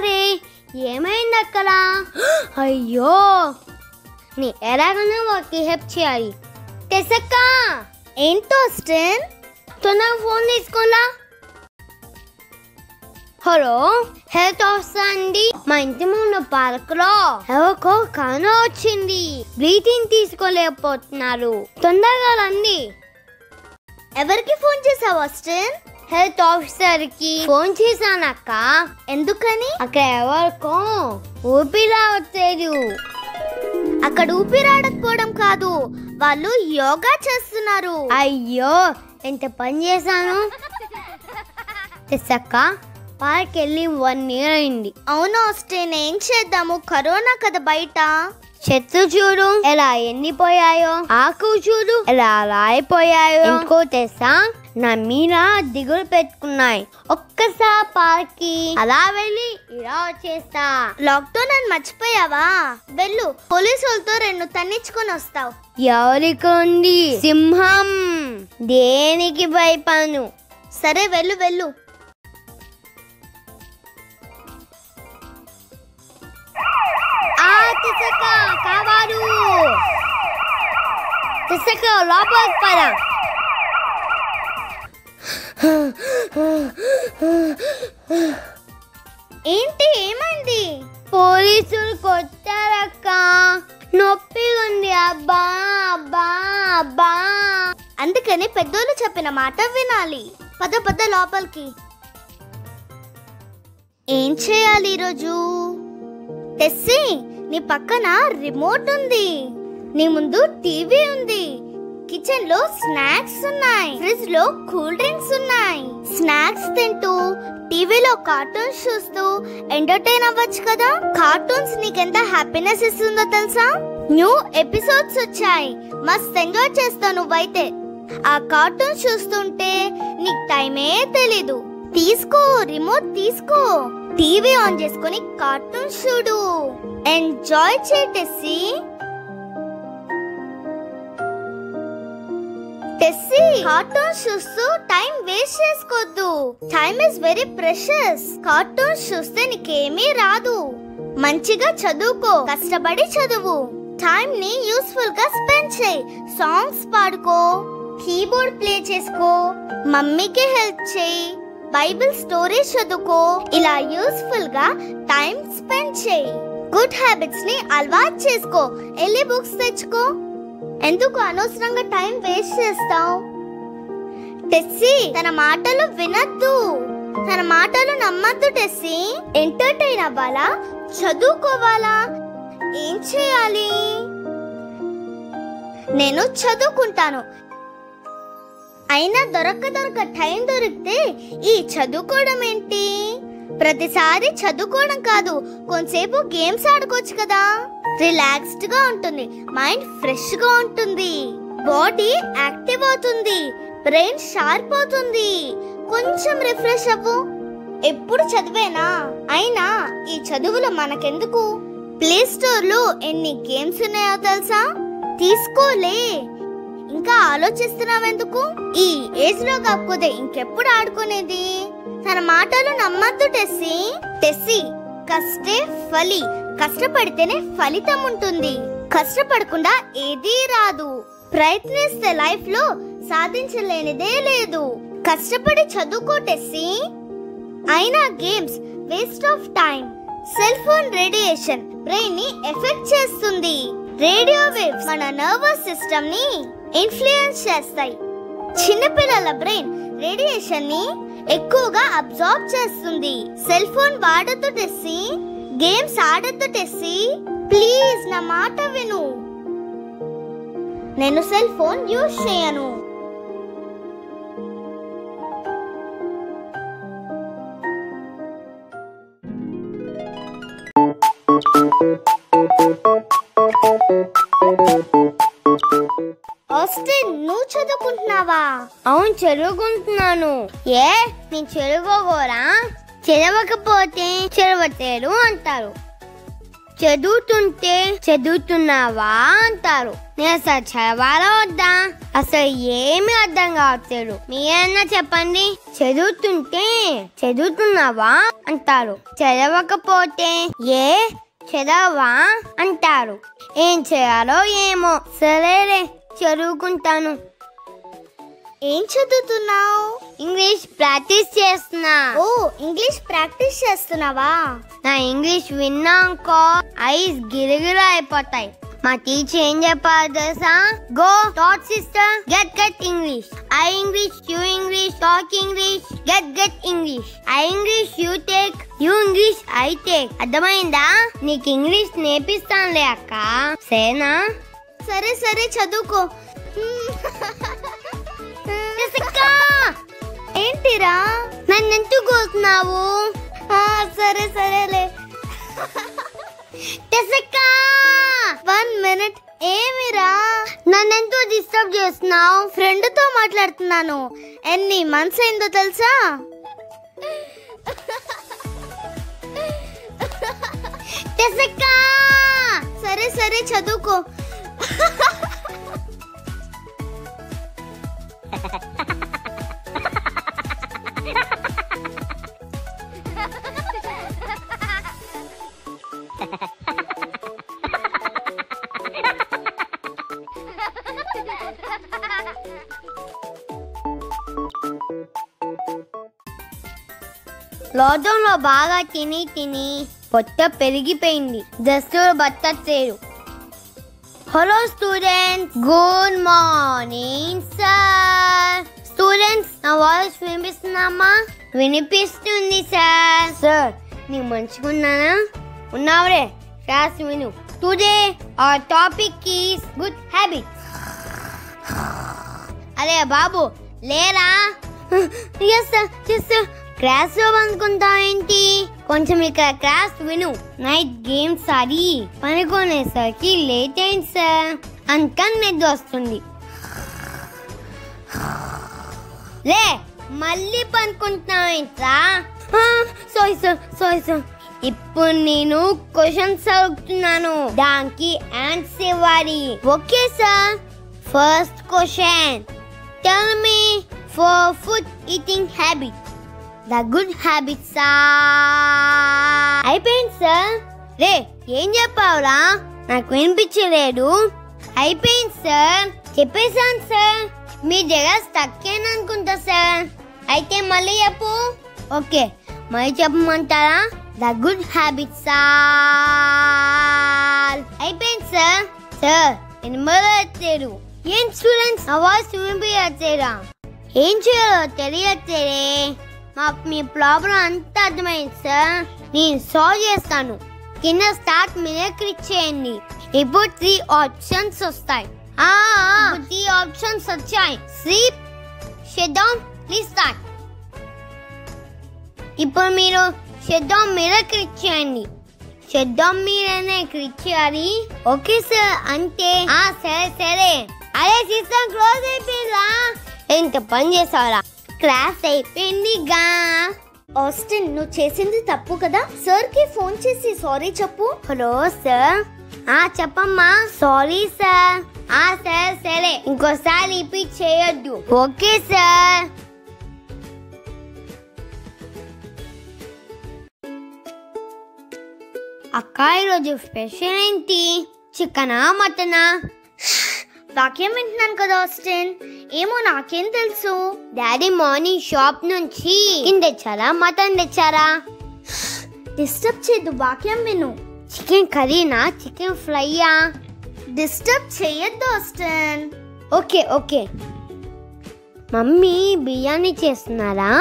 అరే ఏమైంది అక్కడ? అయ్యో నీ ఎలాగైనా వాళ్ళకి హెల్ప్ చేయాలి. తెసక్క ఏంటో ఆస్టిన్, తొందరగా ఫోన్ తీసుకోలా. హలో, హెల్త్ ఆఫీసర్ అండి. మా ఇంటి ముందు పార్క్ లో ఎవరికో కరోనా వచ్చింది. బ్రీతింగ్ తీసుకోలేకపోతున్నారు. తొందరగా రండి. ఎవరికి ఫోన్ చేసావు ఆస్టిన్? హెల్త్ ఆఫీసర్ కి ఫోన్ చేశానక్క. ఎందుకని? అక్కడ ఎవరికో ఊపిరాడట్లేదు. అక్కడ ఊపిరాడకపోవడం కాదు, వాళ్ళు యోగా చేస్తున్నారు. అయ్యో ఎంత పని చేశాను. తెసక్క పార్క్ వెళ్ళి 1 year అయింది. అవును ఆస్టిన్, ఏం చేద్దాము? కరోనా కదా బయట. చెట్లు చూడు ఎలా ఎండిపోయాయో, ఆకు చూడు ఎలా రాయిపోయాయో. ఇంకో తెసా నా మీద దిగులు పెట్టుకున్నాయి. ఒక్కసారి పార్క్ కి అలా వెళ్ళి ఇలా వచ్చేస్తా. లాక్డౌన్ అని మర్చిపోయావా? వెళ్ళు, పోలీసులతో 2 తన్నించుకొని వస్తావు. ఎవరికి ఉంది సింహం? దేనికి భయపడను. సరే వెళ్ళు వెళ్ళు. తెసక కావాడు. తెసక లోపలికి పద. ఏంటి, ఏమైంది? పోలీసులు కొట్టారక్క. నొప్పి ఉంది. అబ్బా అబ్బా అబ్బా. అందుకని పెద్దోళ్ళు చెప్పిన మాట వినాలి. పద పద లోపలికి. ఏం చేయాలి ఈరోజు? టెస్సీ, నీ పక్కన రిమోట్ ఉంది, నీ ముందు టీవీ ఉంది, కిచెన్ లో స్నాక్స్ ఉన్నాయి, ఫ్రిడ్జ్ లో కూల్ డ్రింక్స్ ఉన్నాయి. స్నాక్స్ తింటూ టీవీలో కార్టూన్స్ చూస్తూ ఎంటర్టైన్ అవ్వచ్చు కదా. కార్టూన్స్ నీకెంత హ్యాపీనెస్ ఇస్తుందో తెలుసా? న్యూ ఎపిసోడ్స్ వచ్చాయి, మస్త్ ఎంజాయ్ చేస్తావు నువ్వైతే. ఆ కార్టూన్స్ చూస్తుంటే నీకు టైమే తెలీదు. తీసుకో రిమోట్, తీసుకో, టీవీ ఆన్ చేసుకొని కార్టూన్స్ చూడు. ఎంజాయ్ చేయి టెస్సీ. టెస్సీ, కార్టూన్స్ చూస్తూ టైం వేస్ట్ చేసుకోవద్దు. Time is very precious. Cartoons చూస్తే నీకేమీ రాదు. మంచిగా చదువుకో, కష్టపడి చదువు. టైం ని యూస్ఫుల్ గా స్పెండ్ చేయి. సాంగ్స్ పాడుకో, కీబోర్డ్ ప్లే చేసుకో, మమ్మీకి హెల్ప్ చేయి, బైబిల్ స్టోరీస్ చదువుకో. ఇలా యూస్ఫుల్ గా టైం స్పెండ్ చేయి. గుడ్ హ్యాబిట్స్ ని అలవాటు చేసుకో. వెళ్ళి బుక్స్ తెచ్చుకో. ఎందుకు అనవసరంగా టైం వేస్ట్ చేస్తావు? టెస్సీ, తన మాటలు వినద్దు, తన మాటలు నమ్మద్దు. టెస్సీ, ఎంటర్టైన్ అవ్వాలా, చదువుకోవాలా? ఏం చేయాలి? నేను చదువుకుంటాను. అయినా దొరక్క టైం దొరికితే ఈ చదువుకోవడం ఏంటి? ప్రతిసారి చదువుకోవడం కాదు, కొంతసేపు గేమ్స్ ఆడుకోవచ్చు కదా. రిలాక్స్డ్ గా ఉంటుంది, మైండ్ ఫ్రెష్ గా ఉంటుంది, బాడీ యాక్టివ్ అవుతుంది, బ్రెయిన్ షార్ప్ అవుతుంది. కొంచెం రిఫ్రెష్ అవ్వు. ఎప్పుడు చదివేనా? అయినా ఈ చదువులో మనకెందుకు? ప్లే స్టోర్ లో ఎన్ని గేమ్స్ ఉన్నాయో తెలుసా? తీసుకోలే. ఇంకా ఆలోచిస్తున్నావెందుకు? ఈ ఏజ్ లో కాకపోతే ఇంకెప్పుడు ఆడుకునేది? తన మాటలు నమ్మద్దు టెస్సీ. టెస్సీ, కష్టే ఫలి. కష్టపడితేనే ఫలితం ఉంటుంది. కష్టపడకుండా ఏదీ రాదు. ప్రయత్నిస్తే లైఫ్ లో సాధించలేనిదే లేదు. కష్టపడి చదువుకో టెస్సీ. అయినా games waste of time. Cell phone radiation brain ని ఎఫెక్ట్ చేస్తుంది. రేడియో వేవ్స్ మన నర్వస్ సిస్టమ్ ని ఇన్ఫ్లుయెన్స్ చేస్తాయి. చిన్నపిల్లల బ్రెయిన్ రేడియేషన్ ని ఎక్కువగా అబ్జార్బ్ చేస్తుంది. సెల్ ఫోన్ వాడొద్దు టెస్సీ. గేమ్స్ ఆడొద్దు టెస్సీ. ప్లీజ్ నా మాట విను. నేను సెల్ ఫోన్ యూజ్ చేయను. ఆస్టిన్, నువ్వు చదువుకుంటున్నావా? అవును, చదువుకుంటున్నాను. ఏ నేను చదువుకోరా? చదవకపోతే చదవలేరు అంటారు. చదువుతుంటే చదువుతున్నావా అంటారు. నేను అసలు చదవాలా వద్దా? అసలు ఏమీ అర్థం కావట్లేదు. మీరన్నా చెప్పండి. చదువుతుంటే చదువుతున్నావా అంటారు, చదవకపోతే ఏ చదవా అంటారు. ఏం చేయాలో ఏమో. సరేలే, చదువుకుంటాను. ఏం చదువుతున్నావు? ఇంగ్లీష్ ప్రాక్టీస్ చేస్తున్నా. ఓ, ఇంగ్లీష్ ప్రాక్టీస్ చేస్తున్నావా? నా ఇంగ్లీష్ విన్నాకో ఐస్ గిరిగిరి అయిపోతాయి. మా టీచర్ ఏం చెప్పారు తెలుసా? Go taught sister, get English. I English, you English, talk English, get English. I English, you take, you English, I take. అర్థమైందా? నీకు ఇంగ్లీష్ నేర్పిస్తానులే అక్క, సరేనా? సరే సరే, చదువుకో. ఏంటిరా నన్ను ఎందుకు కోస్తున్నావు? సరే సరేలే. 1 minute. ఏమిరా? నన్ను ఎందుకు డిస్టర్బ్ చేస్తున్నావు? ఫ్రెండ్ తో మాట్లాడుతున్నాను. ఎన్ని మంత్స్ అయిందో తెలుసా? సరే సరే, చదువుకో. లాక్డౌన్ లో బాగా తిని పొట్ట పెరిగిపోయింది. దస్తులు బట్టట్లేదు. Hello students, good morning sir. Students, నా వాయిస్ వినిపిస్తుందమ్మా? వినిపిస్తుంది సార్. సార్, నీకు మంచిగున్నానా? ఉన్నావురే, క్లాస్ విను. Today our topic is good habits. అరే బాబు, లేరా? Yes sir. క్లాస్ లో అనుకుంటావేంటి? కొంచెం ఇక్కడ క్లాస్ విను. నైట్ గేమ్స్ ఆడి పనుకునేసరికి లేట్ అయింది సార్. అంతా నిద్ర వస్తుంది. లే, మళ్ళీ పనుకుంటున్నావేంట్రా? Sorry sir. ఇప్పుడు నేను క్వశ్చన్స్ అడుగుతున్నాను, దానికి ఆన్సర్ ఇవ్వాలి. Okay sir. First question, tell me 4 food eating habits. The good habits are... అయిపోయింది సార్. రే, ఏం చెప్పావురా? నాకు వినిపించలేదు. అయిపోయింది సార్, చెప్పేశాను సార్. మీ దగ్గర స్టక్ అనుకుంటా సార్. అయితే మళ్ళీ చెప్పు. ఓకే, మళ్ళీ చెప్పమంటారా? The good habits are... అయిపోయింది సార్. సార్, వినబడట్లేదు. ఏం స్టూడెంట్స్, నా వాయిస్ వినిపించట్లేదా? ఏం చేయాలో తెలియట్లేదే. మాకు మీ ప్రాబ్లం అంతా అర్థమైంది సార్. నేను సాల్వ్ చేస్తాను. కింద స్టార్ట్ మీద క్లిక్ చేయండి. ఇప్పుడు 3 ఆప్షన్స్ వస్తాయి. 3 ఆప్షన్స్ వచ్చాయి. Sleep, shut down, restart. ఇప్పుడు మీరు షట్ డౌన్ మీద క్లిక్ చేయండి. షట్ డౌన్ మీదనే క్లిక్ చేయాలి. ఓకే సార్ అంటే సరే. అదే సిస్టమ్ క్లోజ్ అయిపోయిందా? ఎంత పని చేసావరా? క్లాస్ అయిపోయిందిగా. ఆస్టిన్, నువ్వు చేసింది తప్పు కదా. సార్ కి ఫోన్ చేసి సారీ చెప్పు. Hello sir. చెప్పమ్మా. Sorry sir. సరే, ఇంకోసారి రిపీట్ చేయొద్దు. Okay sir. అక్క, ఈరోజు స్పెషల్ ఏంటి? చికెనా మటనా? వాక్యం వింటున్నాను కదా ఆస్టిన్. ఏమో, నాకేం తెలుసు. డాడీ మార్నింగ్ షాప్ నుంచి చికెన్ తెచ్చారా, మటన్ తెచ్చారా? డిస్టర్బ్ చేయద్దు, వాక్యం విను. చికెన్ కర్రీనా, చికెన్ ఫ్రైయా? డిస్టర్బ్ చేయొద్దు ఆస్టిన్. ఓకే. మమ్మీ బిర్యానీ చేస్తున్నారా?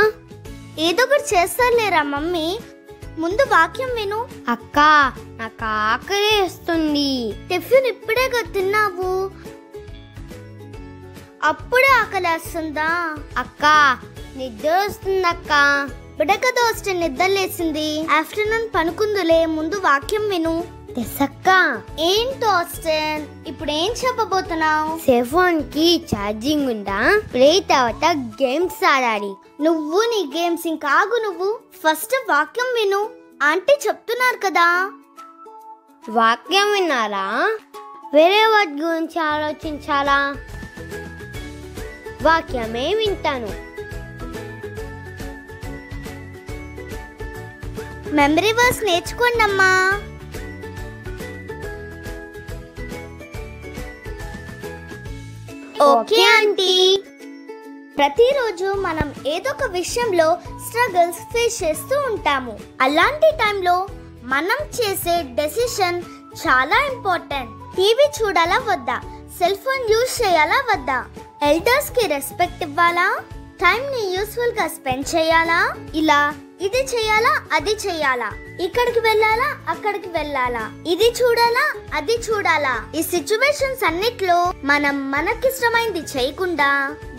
ఏదో ఒకటి చేస్తారులేరా మమ్మీ. ముందు వాక్యం విను. అక్క, నాకు ఆకలి వేస్తుంది. టిఫిన్ ఇప్పుడేగా తిన్నావు, అప్పుడే ఆకలేస్తుందా? అక్క, నిద్ర వస్తుందక్క. ఇప్పుడే కదా ఆస్టిన్ నిద్ర లేసింది. ఆఫ్టర్నూన్ పనుకుందులే, ముందు వాక్యం విను. తెసక్క. ఏంటి ఆస్టిన్, ఇప్పుడు ఏం చెప్పబోతున్నావు? సెల్ ఫోన్ కి ఛార్జింగ్ ఉందా? ప్లే తర్వాత గేమ్స్ ఆడాలి. నువ్వు నీ గేమ్స్ ఇంకా ఆగు. నువ్వు ఫస్ట్ వాక్యం విను. ఆంటీ చెప్తున్నారు కదా. వాక్యం విన్నారా? వేరే వాటి గురించి ఆలోచించాలా? వాక్యమే వింటాను. మెమరీ వర్స్ నేర్చుకోండి అమ్మా. Okay aunty. ప్రతిరోజు మనం ఏదో ఒక విషయంలో స్ట్రగుల్స్ ఫేస్ చేస్తూ ఉంటాము. అలాంటి టైంలో మనం చేసే డెసిషన్ చాలా ఇంపార్టెంట్. టీవీ చూడాలా వద్దా? సెల్ ఫోన్ యూజ్ చేయాలా వద్దా? ఎల్డర్స్ కి రెస్పెక్ట్ ఇవ్వాలా? టైం ని యూస్ఫుల్ గా స్పెండ్ చేయాలా? ఇలా ఇది చేయాలా అది చేయాలా? ఇక్కడికి వెళ్ళాలా అక్కడికి వెళ్ళాలా? ఇది చూడాలా అది చూడాలా? ఈ సిచ్యువేషన్స్ అన్నిట్లో మనం మనకిష్టమైనది చేయకుండా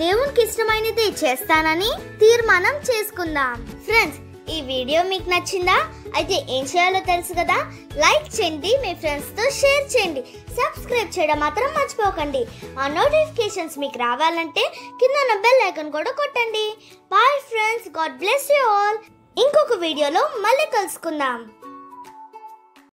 దేవునికి ఇష్టమైనది చేస్తానని తీర్మానం చేసుకుందాం. ఫ్రెండ్స్, ఈ వీడియో మీకు నచ్చిందా? అయితే ఏం చేయాలో తెలుసు కదా. లైక్ చేయండి, మీ ఫ్రెండ్స్ తో షేర్ చేయండి, సబ్స్క్రైబ్ చేయడం మాత్రం మర్చిపోకండి. మా నోటిఫికేషన్స్ మీకు రావాలంటే కింద ఉన్న బెల్ ఐకాన్ కూడా కొట్టండి. Bye friends, god bless you all. ఇంకొక వీడియోలో మళ్ళీ కలుసుకుందాం.